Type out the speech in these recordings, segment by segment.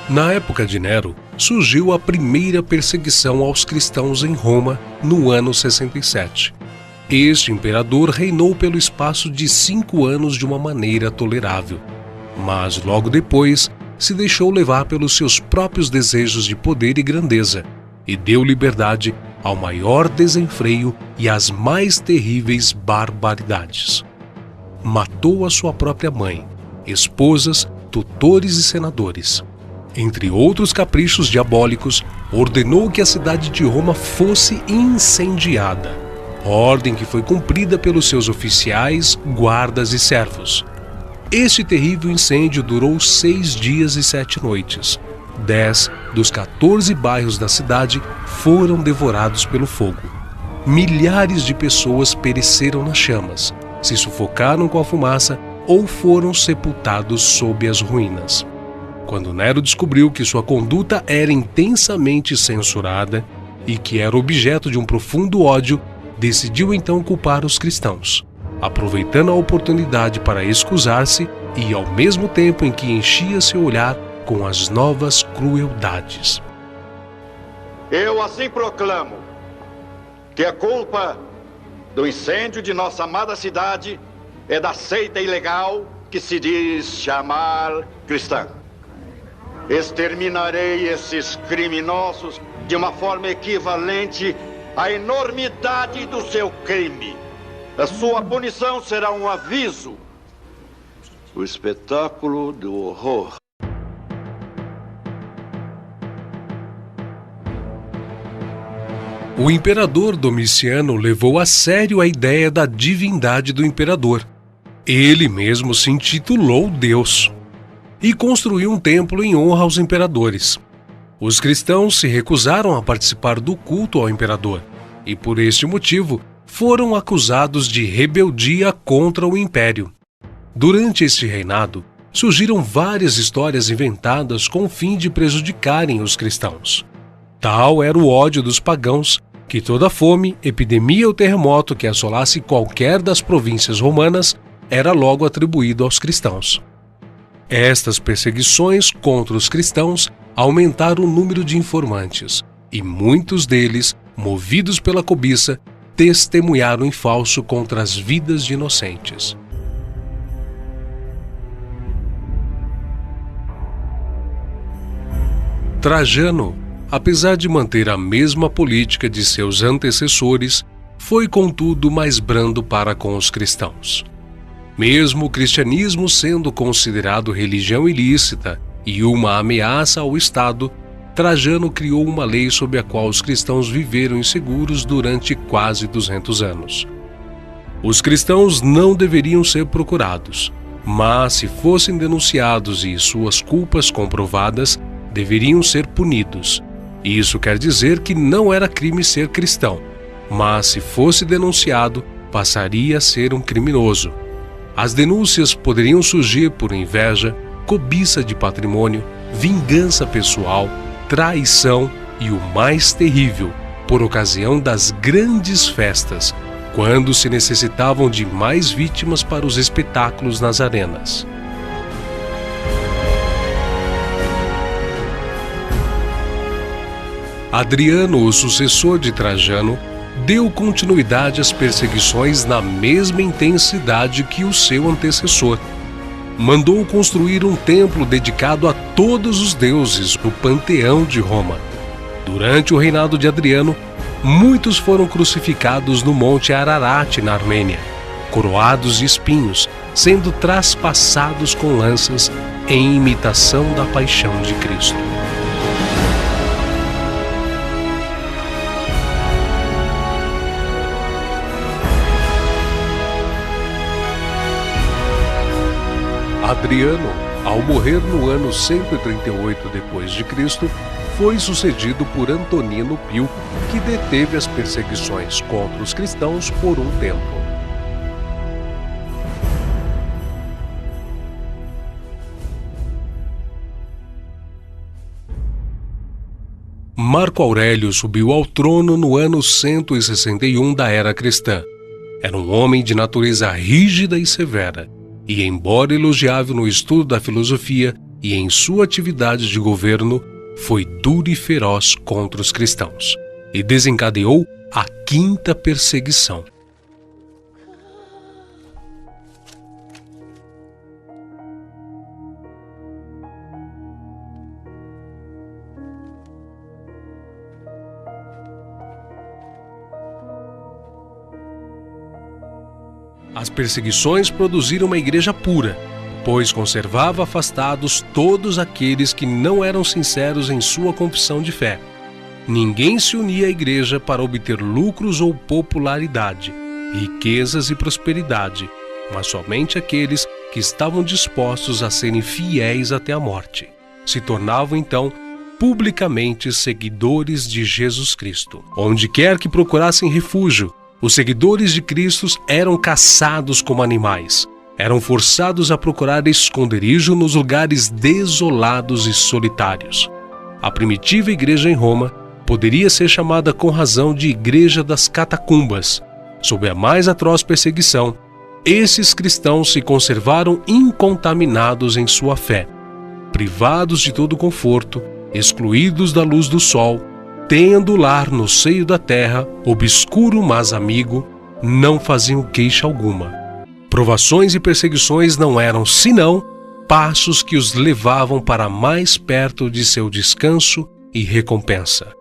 Na época de Nero, surgiu a primeira perseguição aos cristãos em Roma no ano 67. Este imperador reinou pelo espaço de 5 anos de uma maneira tolerável, mas logo depois se deixou levar pelos seus próprios desejos de poder e grandeza e deu liberdade ao maior desenfreio e às mais terríveis barbaridades. Matou a sua própria mãe, esposas, tutores e senadores. Entre outros caprichos diabólicos, ordenou que a cidade de Roma fosse incendiada, ordem que foi cumprida pelos seus oficiais, guardas e servos. Este terrível incêndio durou 6 dias e 7 noites. 10 dos 14 bairros da cidade foram devorados pelo fogo. Milhares de pessoas pereceram nas chamas, se sufocaram com a fumaça ou foram sepultados sob as ruínas. Quando Nero descobriu que sua conduta era intensamente censurada e que era objeto de um profundo ódio, decidiu então culpar os cristãos, aproveitando a oportunidade para excusar-se e, ao mesmo tempo em que enchia seu olhar com as novas crueldades. Eu assim proclamo que a culpa do incêndio de nossa amada cidade é da seita ilegal que se diz chamar cristã. Exterminarei esses criminosos de uma forma equivalente à enormidade do seu crime. A sua punição será um aviso. O espetáculo do horror. O imperador Domiciano levou a sério a ideia da divindade do imperador. Ele mesmo se intitulou Deus e construiu um templo em honra aos imperadores. Os cristãos se recusaram a participar do culto ao imperador e, por este motivo, foram acusados de rebeldia contra o império. Durante este reinado, surgiram várias histórias inventadas com o fim de prejudicarem os cristãos. Tal era o ódio dos pagãos que toda fome, epidemia ou terremoto que assolasse qualquer das províncias romanas era logo atribuído aos cristãos. Estas perseguições contra os cristãos aumentaram o número de informantes, e muitos deles, movidos pela cobiça, testemunharam em falso contra as vidas de inocentes. Trajano, apesar de manter a mesma política de seus antecessores, foi contudo mais brando para com os cristãos. Mesmo o cristianismo sendo considerado religião ilícita e uma ameaça ao Estado, Trajano criou uma lei sob a qual os cristãos viveram inseguros durante quase 200 anos. Os cristãos não deveriam ser procurados, mas se fossem denunciados e suas culpas comprovadas, deveriam ser punidos. Isso quer dizer que não era crime ser cristão, mas se fosse denunciado, passaria a ser um criminoso. As denúncias poderiam surgir por inveja, cobiça de patrimônio, vingança pessoal, traição e o mais terrível, por ocasião das grandes festas, quando se necessitavam de mais vítimas para os espetáculos nas arenas. Adriano, o sucessor de Trajano, deu continuidade às perseguições na mesma intensidade que o seu antecessor. Mandou construir um templo dedicado a todos os deuses no panteão de Roma. Durante o reinado de Adriano, muitos foram crucificados no Monte Ararat, na Armênia, coroados de espinhos, sendo traspassados com lanças em imitação da paixão de Cristo. Adriano, ao morrer no ano 138 d.C., foi sucedido por Antonino Pio, que deteve as perseguições contra os cristãos por um tempo. Marco Aurélio subiu ao trono no ano 161 da era cristã. Era um homem de natureza rígida e severa, e, embora elogiável no estudo da filosofia e em sua atividade de governo foi duro e feroz contra os cristãos e desencadeou a 5ª perseguição. As perseguições produziram uma igreja pura, pois conservava afastados todos aqueles que não eram sinceros em sua confissão de fé. Ninguém se unia à igreja para obter lucros ou popularidade, riquezas e prosperidade, mas somente aqueles que estavam dispostos a serem fiéis até a morte. Se tornavam, então, publicamente seguidores de Jesus Cristo. Onde quer que procurassem refúgio, os seguidores de Cristo eram caçados como animais. Eram forçados a procurar esconderijo nos lugares desolados e solitários. A primitiva igreja em Roma poderia ser chamada com razão de Igreja das Catacumbas. Sob a mais atroz perseguição, esses cristãos se conservaram incontaminados em sua fé, privados de todo conforto, excluídos da luz do sol, tendo lar no seio da terra, obscuro mas amigo, não faziam queixa alguma. Provações e perseguições não eram senão passos que os levavam para mais perto de seu descanso e recompensa.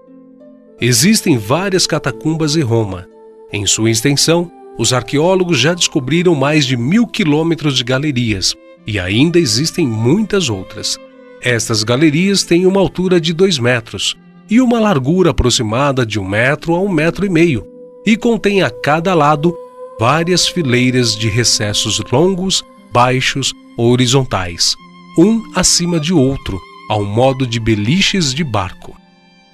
Existem várias catacumbas em Roma. Em sua extensão, os arqueólogos já descobriram mais de 1000 quilômetros de galerias, e ainda existem muitas outras. Estas galerias têm uma altura de 2 metros e uma largura aproximada de 1 metro a 1,5 metros, e contém a cada lado várias fileiras de recessos longos, baixos ou horizontais, um acima de outro, ao modo de beliches de barco.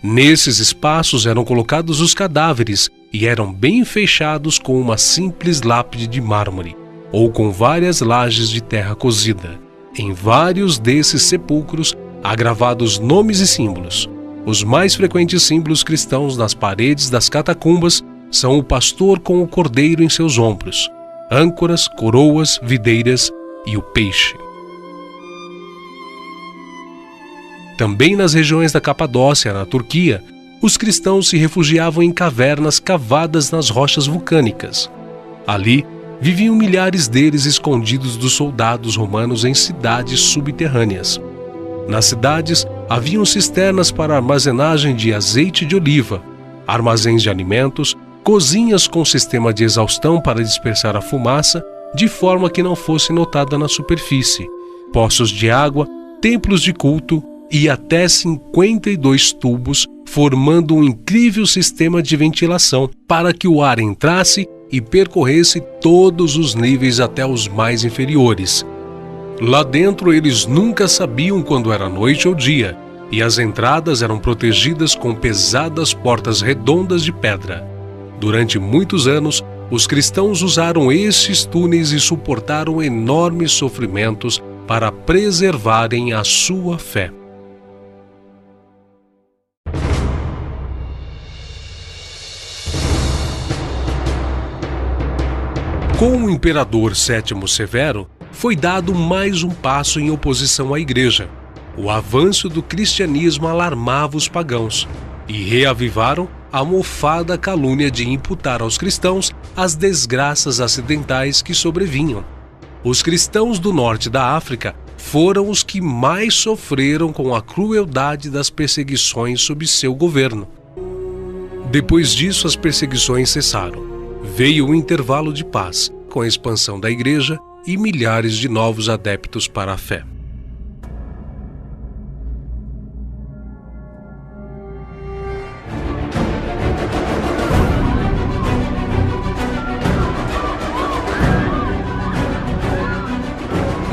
Nesses espaços eram colocados os cadáveres e eram bem fechados com uma simples lápide de mármore, ou com várias lajes de terra cozida. Em vários desses sepulcros há gravados nomes e símbolos. Os mais frequentes símbolos cristãos nas paredes das catacumbas são o pastor com o cordeiro em seus ombros, âncoras, coroas, videiras e o peixe. Também nas regiões da Capadócia, na Turquia, os cristãos se refugiavam em cavernas cavadas nas rochas vulcânicas. Ali viviam milhares deles escondidos dos soldados romanos em cidades subterrâneas. Nas cidades haviam cisternas para armazenagem de azeite de oliva, armazéns de alimentos, cozinhas com sistema de exaustão para dispersar a fumaça, de forma que não fosse notada na superfície, poços de água, templos de culto e até 52 tubos, formando um incrível sistema de ventilação para que o ar entrasse e percorresse todos os níveis até os mais inferiores. Lá dentro eles nunca sabiam quando era noite ou dia, e as entradas eram protegidas com pesadas portas redondas de pedra. Durante muitos anos, os cristãos usaram estes túneis e suportaram enormes sofrimentos para preservarem a sua fé. Com o imperador Sétimo Severo, foi dado mais um passo em oposição à igreja. O avanço do cristianismo alarmava os pagãos e reavivaram a mofada calúnia de imputar aos cristãos as desgraças acidentais que sobrevinham. Os cristãos do norte da África foram os que mais sofreram com a crueldade das perseguições sob seu governo. Depois disso, as perseguições cessaram. Veio um intervalo de paz, com a expansão da igreja e milhares de novos adeptos para a fé.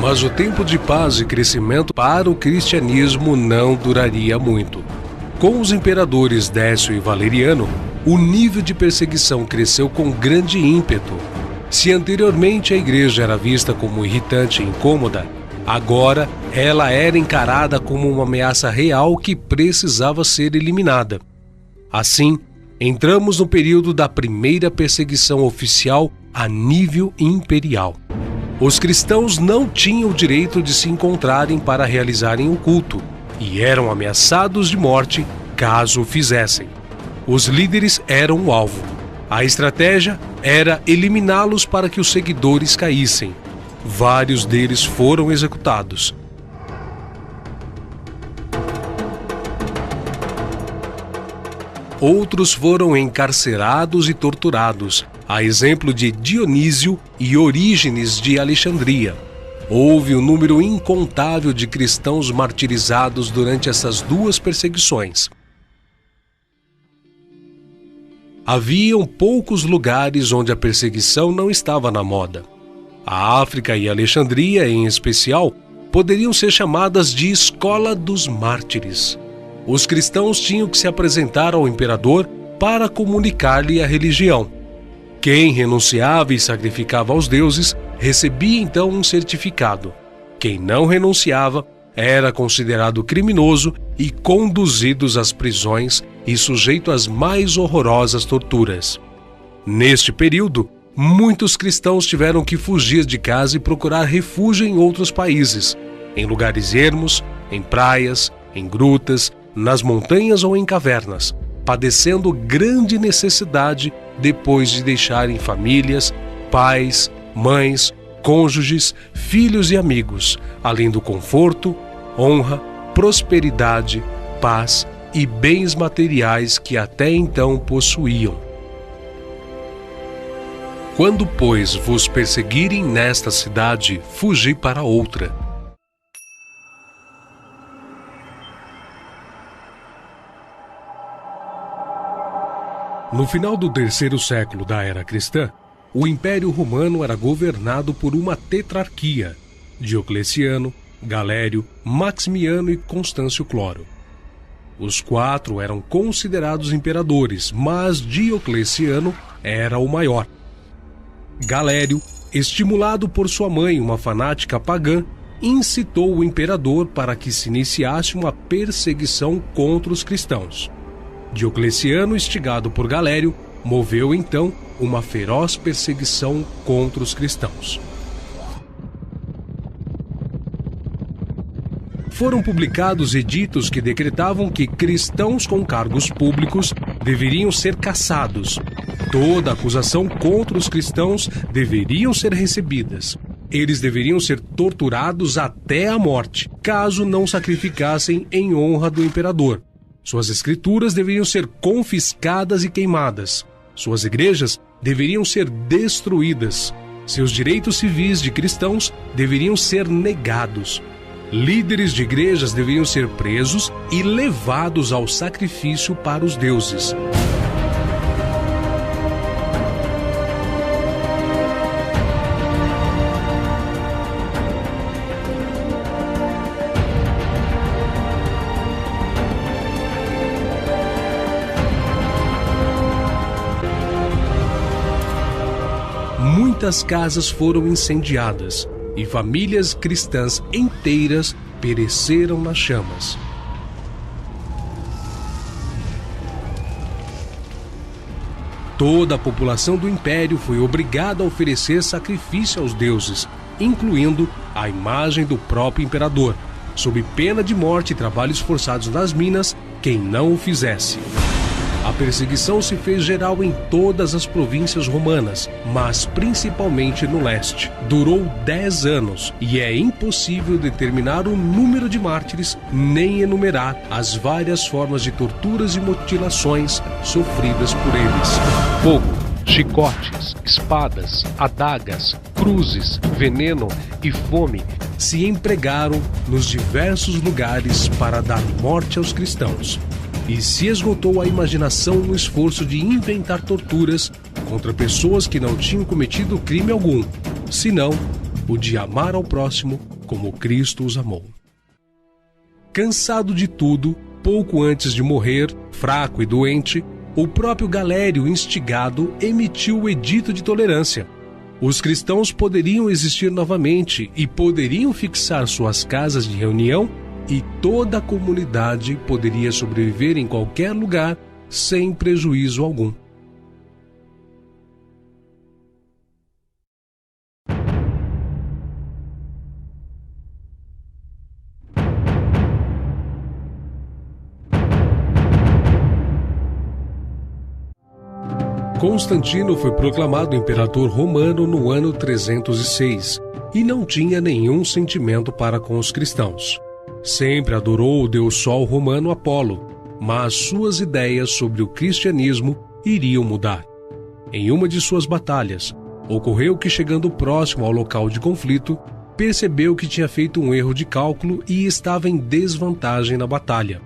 Mas o tempo de paz e crescimento para o cristianismo não duraria muito. Com os imperadores Décio e Valeriano, o nível de perseguição cresceu com grande ímpeto. Se anteriormente a igreja era vista como irritante e incômoda, agora ela era encarada como uma ameaça real que precisava ser eliminada. Assim, entramos no período da primeira perseguição oficial a nível imperial. Os cristãos não tinham o direito de se encontrarem para realizarem o culto e eram ameaçados de morte caso o fizessem. Os líderes eram o alvo. A estratégia era eliminá-los para que os seguidores caíssem. Vários deles foram executados. Outros foram encarcerados e torturados, a exemplo de Dionísio e Orígenes de Alexandria. Houve um número incontável de cristãos martirizados durante essas duas perseguições. Haviam poucos lugares onde a perseguição não estava na moda. A África e Alexandria, em especial, poderiam ser chamadas de Escola dos Mártires. Os cristãos tinham que se apresentar ao imperador para comunicar-lhe a religião. Quem renunciava e sacrificava aos deuses recebia então um certificado. Quem não renunciava era considerado criminoso e conduzidos às prisões e sujeito às mais horrorosas torturas. Neste período, muitos cristãos tiveram que fugir de casa e procurar refúgio em outros países, em lugares ermos, em praias, em grutas, nas montanhas ou em cavernas, padecendo grande necessidade depois de deixarem famílias, pais, mães, cônjuges, filhos e amigos, além do conforto, honra, prosperidade, paz e bens materiais que até então possuíam. Quando, pois, vos perseguirem nesta cidade, fugi para outra. No final do 3º século da era cristã, o Império Romano era governado por uma tetrarquia: Diocleciano, Galério, Maximiano e Constâncio Cloro. Os 4 eram considerados imperadores, mas Diocleciano era o maior. Galério, estimulado por sua mãe, uma fanática pagã, incitou o imperador para que se iniciasse uma perseguição contra os cristãos. Diocleciano, instigado por Galério, moveu então uma feroz perseguição contra os cristãos. Foram publicados editos que decretavam que cristãos com cargos públicos deveriam ser caçados. Toda acusação contra os cristãos deveriam ser recebidas. Eles deveriam ser torturados até a morte, caso não sacrificassem em honra do imperador. Suas escrituras deveriam ser confiscadas e queimadas. Suas igrejas deveriam ser destruídas. Seus direitos civis de cristãos deveriam ser negados. Líderes de igrejas deveriam ser presos e levados ao sacrifício para os deuses. Muitas casas foram incendiadas e famílias cristãs inteiras pereceram nas chamas. Toda a população do império foi obrigada a oferecer sacrifício aos deuses, incluindo a imagem do próprio imperador, sob pena de morte e trabalhos forçados nas minas, quem não o fizesse. A perseguição se fez geral em todas as províncias romanas, mas principalmente no leste. Durou 10 anos e é impossível determinar o número de mártires nem enumerar as várias formas de torturas e mutilações sofridas por eles. Fogo, chicotes, espadas, adagas, cruzes, veneno e fome se empregaram nos diversos lugares para dar morte aos cristãos. E se esgotou a imaginação no esforço de inventar torturas contra pessoas que não tinham cometido crime algum, senão o de amar ao próximo como Cristo os amou. Cansado de tudo, pouco antes de morrer, fraco e doente, o próprio Galério, instigado, emitiu o Edito de Tolerância. Os cristãos poderiam existir novamente e poderiam fixar suas casas de reunião, e toda a comunidade poderia sobreviver em qualquer lugar sem prejuízo algum. Constantino foi proclamado imperador romano no ano 306 e não tinha nenhum sentimento para com os cristãos. Sempre adorou o deus Sol romano Apolo, mas suas ideias sobre o cristianismo iriam mudar. Em uma de suas batalhas, ocorreu que, chegando próximo ao local de conflito, percebeu que tinha feito um erro de cálculo e estava em desvantagem na batalha.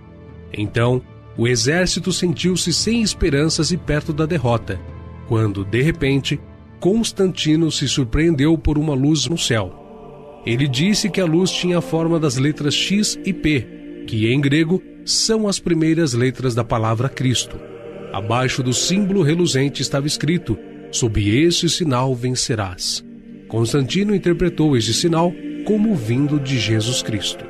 Então, o exército sentiu-se sem esperanças e perto da derrota, quando, de repente, Constantino se surpreendeu por uma luz no céu. Ele disse que a luz tinha a forma das letras X e P, que em grego são as primeiras letras da palavra Cristo. Abaixo do símbolo reluzente estava escrito: sob este sinal vencerás. Constantino interpretou este sinal como vindo de Jesus Cristo.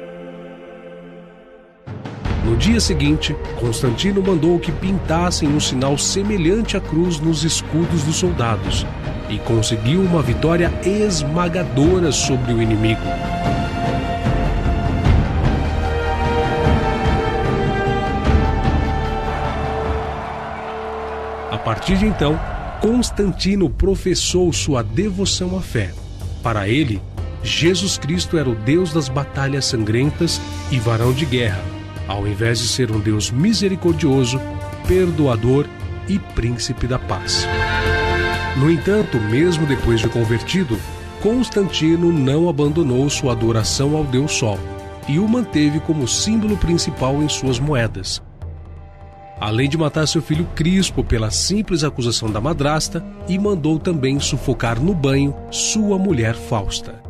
No dia seguinte, Constantino mandou que pintassem um sinal semelhante à cruz nos escudos dos soldados e conseguiu uma vitória esmagadora sobre o inimigo. A partir de então, Constantino professou sua devoção à fé. Para ele, Jesus Cristo era o Deus das batalhas sangrentas e varão de guerra, ao invés de ser um Deus misericordioso, perdoador e príncipe da paz. No entanto, mesmo depois de convertido, Constantino não abandonou sua adoração ao Deus Sol e o manteve como símbolo principal em suas moedas. Além de matar seu filho Crispo pela simples acusação da madrasta, e mandou também sufocar no banho sua mulher Fausta.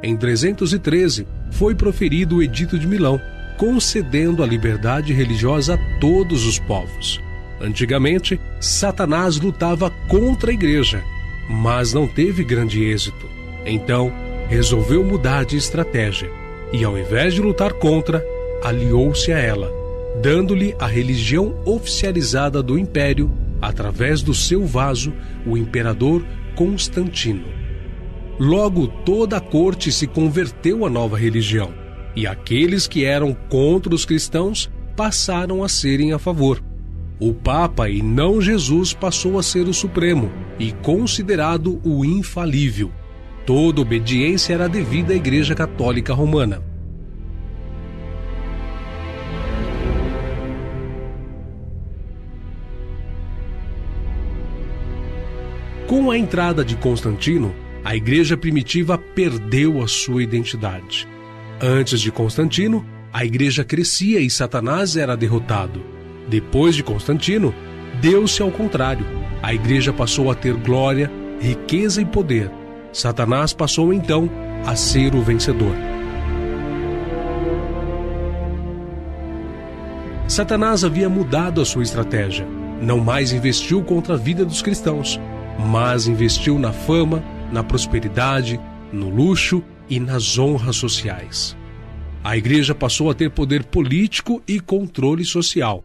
Em 313, foi proferido o Edito de Milão, concedendo a liberdade religiosa a todos os povos. Antigamente, Satanás lutava contra a igreja, mas não teve grande êxito. Então, resolveu mudar de estratégia e, ao invés de lutar contra, aliou-se a ela, dando-lhe a religião oficializada do império através do seu vaso, o imperador Constantino. Logo, toda a corte se converteu à nova religião, e aqueles que eram contra os cristãos passaram a serem a favor. O Papa, e não Jesus, passou a ser o Supremo e considerado o infalível. Toda obediência era devida à Igreja Católica Romana. Com a entrada de Constantino, a Igreja primitiva perdeu a sua identidade. Antes de Constantino, a Igreja crescia e Satanás era derrotado. Depois de Constantino, deu-se ao contrário. A Igreja passou a ter glória, riqueza e poder. Satanás passou então a ser o vencedor. Satanás havia mudado a sua estratégia. Não mais investiu contra a vida dos cristãos, mas investiu na fama, na prosperidade, no luxo e nas honras sociais. A Igreja passou a ter poder político e controle social.